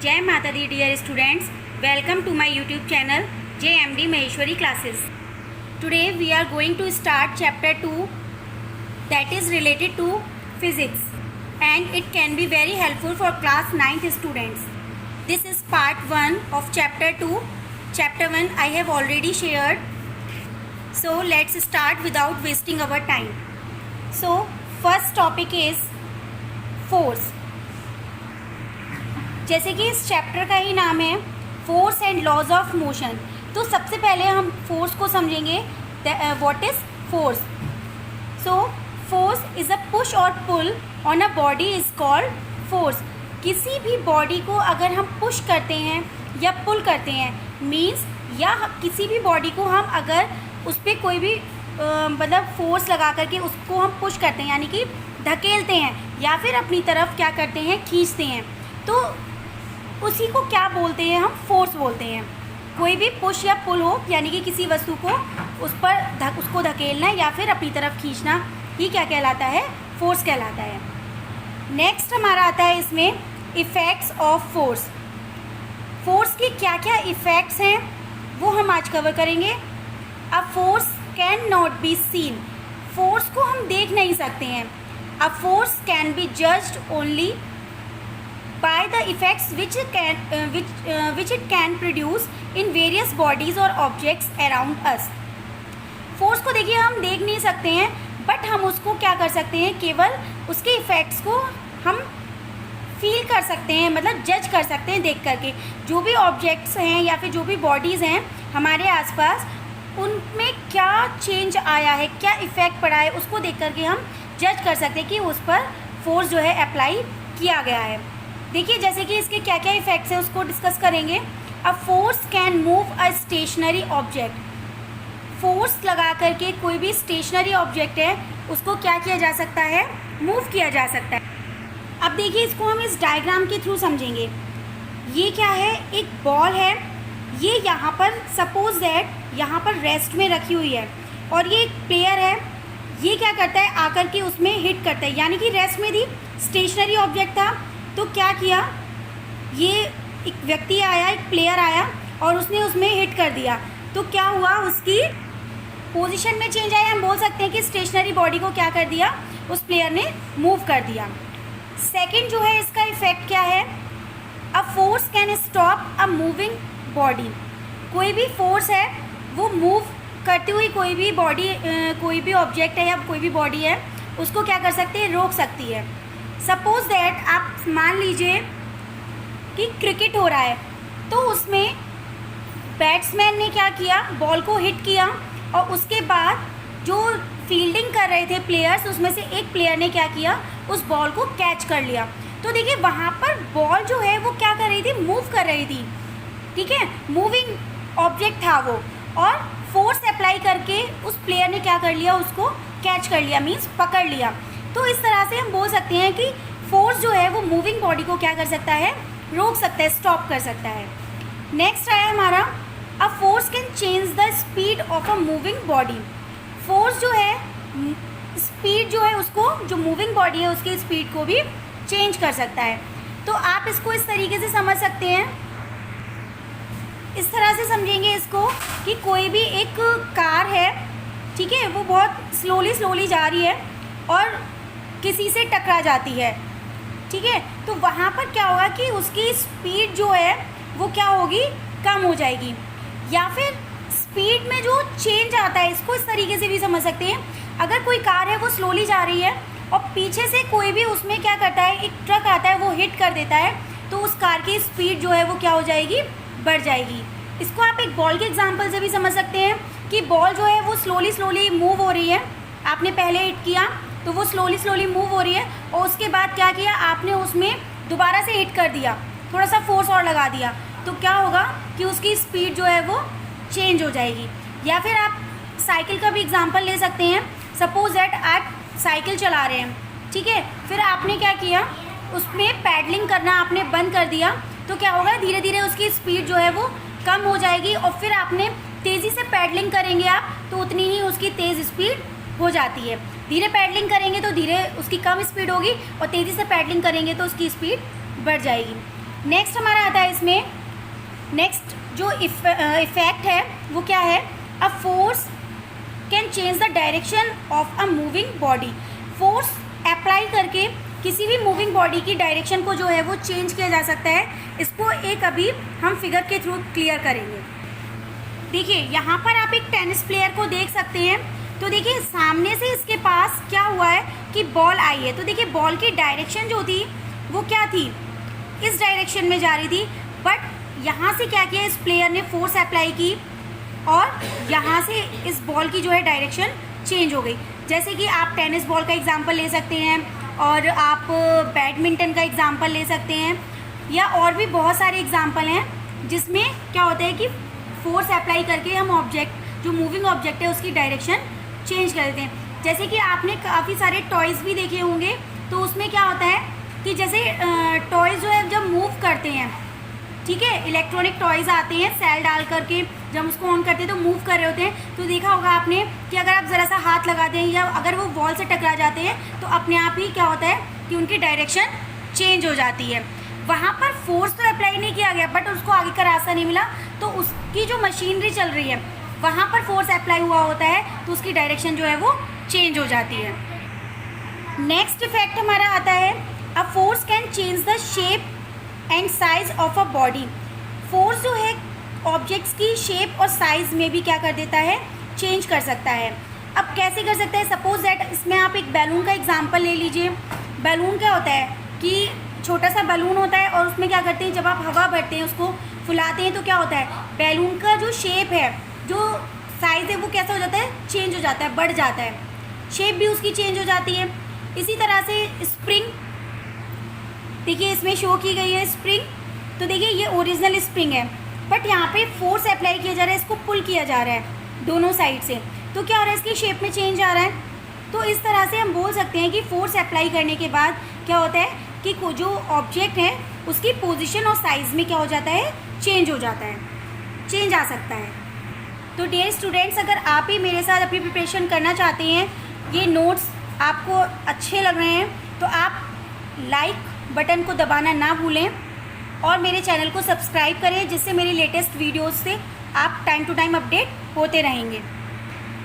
जय माता दी dear students, welcome to my YouTube channel JMD Maheshwari classes. Today we are going to start chapter 2 that is related to physics and it can be very helpful for class 9th students. This is part 1 of chapter 2. Chapter 1 I have already shared. So let's start without wasting our time. So first topic is force. जैसे कि इस chapter का ही नाम है force and laws of motion, तो सबसे पहले हम फोर्स को समझेंगे. What is force? So force is a push और pull on a body is called force. किसी भी बॉडी को अगर हम पुश करते हैं या पुल करते हैं मीन्स, या किसी भी बॉडी को हम अगर उस पर कोई भी मतलब फोर्स लगा करके उसको हम पुश करते हैं यानी कि धकेलते हैं या फिर अपनी तरफ क्या करते हैं, खींचते हैं, तो उसी को क्या बोलते हैं, हम फोर्स बोलते हैं. कोई भी पुश या पुल हो यानी कि किसी वस्तु को उसको धकेलना या फिर अपनी तरफ खींचना ही क्या कहलाता है, फोर्स कहलाता है. नेक्स्ट हमारा आता है इसमें इफ़ेक्ट्स ऑफ फोर्स. फोर्स के क्या क्या इफ़ेक्ट्स हैं वो हम आज कवर करेंगे. A force can not be seen. Force को हम देख नहीं सकते हैं. अ force can be judged only by the effects which it can produce in various bodies or objects around us. Force को देखिए हम देख नहीं सकते हैं बट हम उसको क्या कर सकते हैं, केवल उसके इफ़ेक्ट्स को हम फील कर सकते हैं, मतलब जज कर सकते हैं देख करके. जो भी ऑब्जेक्ट्स हैं या फिर जो भी बॉडीज़ हैं हमारे आसपास उनमें क्या चेंज आया है, क्या इफ़ेक्ट पड़ा है, उसको देख करके हम जज कर सकते हैं कि उस पर फोर्स जो है अप्लाई किया गया है. देखिए जैसे कि इसके क्या क्या इफ़ेक्ट्स हैं उसको डिस्कस करेंगे. A force can move a stationary object. Force लगा करके कोई भी स्टेशनरी ऑब्जेक्ट है उसको क्या किया जा सकता है, मूव किया जा सकता है. अब देखिए इसको हम इस डायग्राम के थ्रू समझेंगे. ये क्या है, एक बॉल है, ये यहाँ पर सपोज दैट यहाँ पर रेस्ट में रखी हुई है और ये एक प्लेयर है, ये क्या करता है आकर के उसमें हिट करता है यानी कि रेस्ट में थी, स्टेशनरी ऑब्जेक्ट था, तो क्या किया, ये एक व्यक्ति आया, एक प्लेयर आया और उसने उसमें हिट कर दिया, तो क्या हुआ, उसकी पोजीशन में चेंज आया. हम बोल सकते हैं कि स्टेशनरी बॉडी को क्या कर दिया, उस प्लेयर ने मूव कर दिया. सेकंड जो है इसका इफेक्ट क्या है, अ force can stop a moving body. कोई भी फोर्स है वो मूव करती हुई कोई भी बॉडी, कोई भी ऑब्जेक्ट है या कोई भी बॉडी है उसको क्या कर सकती है, रोक सकती है. सपोज दैट आप मान लीजिए कि क्रिकेट हो रहा है, तो उसमें बैट्समैन ने क्या किया, बॉल को हिट किया और उसके बाद जो फील्डिंग कर रहे थे प्लेयर्स उसमें से एक प्लेयर ने क्या किया, उस बॉल को कैच कर लिया. तो देखिए वहाँ पर बॉल जो है वो क्या कर रही थी, मूव कर रही थी, ठीक है, मूविंग ऑब्जेक्ट था वो, और फोर्स अप्लाई करके उस प्लेयर ने क्या कर लिया, उसको कैच कर लिया, मीन्स पकड़ लिया. तो इस तरह से हम बोल सकते हैं कि फोर्स जो है वो मूविंग बॉडी को क्या कर सकता है, रोक सकता है, स्टॉप कर सकता है. नेक्स्ट आया हमारा, अ force can change the speed of a moving body. Force जो है स्पीड जो है उसको, जो मूविंग बॉडी है उसकी स्पीड को भी चेंज कर सकता है. तो आप इसको इस तरीके से समझ सकते हैं, इस तरह से समझेंगे इसको कि कोई भी एक कार है, ठीक है, वो बहुत स्लोली जा रही है और किसी से टकरा जाती है, ठीक है, तो वहाँ पर क्या होगा कि उसकी स्पीड जो है वो क्या होगी, कम हो जाएगी. या फिर स्पीड में जो चेंज आता है इसको इस तरीके से भी समझ सकते हैं. अगर कोई कार है वो स्लोली जा रही है और पीछे से कोई भी उसमें क्या करता है, एक ट्रक आता है, वो हिट कर देता है, तो उस कार की स्पीड जो है वो क्या हो जाएगी, बढ़ जाएगी. इसको आप एक बॉल के एग्जाम्पल से भी समझ सकते हैं कि बॉल जो है वो स्लोली मूव हो रही है, आपने पहले हिट किया तो वो स्लोली मूव हो रही है और उसके बाद क्या किया आपने, उसमें दोबारा से हिट कर दिया, थोड़ा सा फोर्स और लगा दिया, तो क्या होगा कि उसकी स्पीड जो है वो चेंज हो जाएगी. या फिर आप साइकिल का भी एग्जांपल ले सकते हैं. सपोज दैट आप साइकिल चला रहे हैं, ठीक है, फिर आपने क्या किया, उसमें पैडलिंग करना आपने बंद कर दिया, तो क्या होगा, धीरे धीरे उसकी स्पीड जो है वो कम हो जाएगी और फिर आपने तेज़ी से पैडलिंग करेंगे आप तो उतनी ही उसकी तेज़ स्पीड हो जाती है. धीरे पैडलिंग करेंगे तो धीरे उसकी कम स्पीड होगी और तेज़ी से पैडलिंग करेंगे तो उसकी स्पीड बढ़ जाएगी. नेक्स्ट हमारा आता है इसमें, नेक्स्ट जो इफेक्ट है वो क्या है, अ force can change the direction of a moving body. Force apply करके किसी भी मूविंग बॉडी की डायरेक्शन को जो है वो चेंज किया जा सकता है। इसको एक अभी हम फिगर के थ्रू क्लियर करेंगे। देखिए यहाँ पर आप एक टेनिस प्लेयर को देख सकते हैं। तो देखिए सामने से इसके पास क्या हुआ है कि बॉल आई है। तो देखिए बॉल की डायरेक्शन जो थी वो क्या थी, इस डायरेक्शन में जा रही थी, बट यहाँ से क्या किया, इस प्लेयर ने फोर्स अप्लाई की और यहाँ से इस बॉल की जो है डायरेक्शन चेंज हो गई। जैसे कि आप टेनिस बॉल का एग्जांपल ले सकते हैं और आप बैडमिंटन का एग्जांपल ले सकते हैं, या और भी बहुत सारे एग्जांपल हैं जिसमें क्या होता है कि फोर्स अप्लाई करके हम ऑब्जेक्ट, जो मूविंग ऑब्जेक्ट है उसकी डायरेक्शन चेंज कर देते हैं। जैसे कि आपने काफ़ी सारे टॉयज़ भी देखे होंगे, तो उसमें क्या होता है कि जैसे टॉयज़ जो है जब मूव करते हैं, ठीक है, इलेक्ट्रॉनिक टॉयज़ आते हैं सेल डाल करके, जब उसको ऑन करते हैं तो मूव कर रहे होते हैं। तो देखा होगा आपने कि अगर आप ज़रा सा हाथ लगा दें या अगर वो वॉल से टकरा जाते हैं तो अपने आप ही क्या होता है कि उनकी डायरेक्शन चेंज हो जाती है। वहाँ पर फोर्स तो अप्लाई नहीं किया गया, बट उसको आगे का रास्ता नहीं मिला, तो उसकी जो मशीनरी चल रही है वहाँ पर फोर्स अप्लाई हुआ होता है, तो उसकी डायरेक्शन जो है वो चेंज हो जाती है। नेक्स्ट इफेक्ट हमारा आता है, अ force can change the shape and size of a body. Force जो है ऑब्जेक्ट्स की शेप और साइज़ में भी क्या कर देता है, चेंज कर सकता है। अब कैसे कर सकता है, सपोज दैट इसमें आप एक बैलून का एग्जांपल ले लीजिए। बैलून क्या होता है कि छोटा सा बैलून होता है और उसमें क्या करते हैं, जब आप हवा भरते हैं उसको फुलाते हैं तो क्या होता है, बैलून का जो शेप है, जो साइज़ है वो कैसा हो जाता है, चेंज हो जाता है, बढ़ जाता है, शेप भी उसकी चेंज हो जाती है। इसी तरह से स्प्रिंग, देखिए इसमें शो की गई है स्प्रिंग। तो देखिए ये ओरिजिनल स्प्रिंग है, बट यहाँ पे फोर्स अप्लाई किया जा रहा है, इसको पुल किया जा रहा है दोनों साइड से, तो क्या हो रहा है, इसकी शेप में चेंज आ रहा है। तो इस तरह से हम बोल सकते हैं कि फोर्स अप्लाई करने के बाद क्या होता है कि जो ऑब्जेक्ट है उसकी पोजीशन और साइज़ में क्या हो जाता है, चेंज हो जाता है, चेंज आ सकता है। तो डियर स्टूडेंट्स, अगर आप ही मेरे साथ अपनी प्रिपरेशन करना चाहते हैं, ये नोट्स आपको अच्छे लग रहे हैं, तो आप लाइक बटन को दबाना ना भूलें और मेरे चैनल को सब्सक्राइब करें, जिससे मेरी लेटेस्ट वीडियोस से आप टाइम टू टाइम अपडेट होते रहेंगे।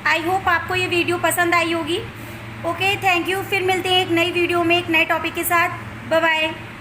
आई होप आपको ये वीडियो पसंद आई होगी। Okay, thank you. फिर मिलते हैं एक नई वीडियो में एक नए टॉपिक के साथ। Bye bye.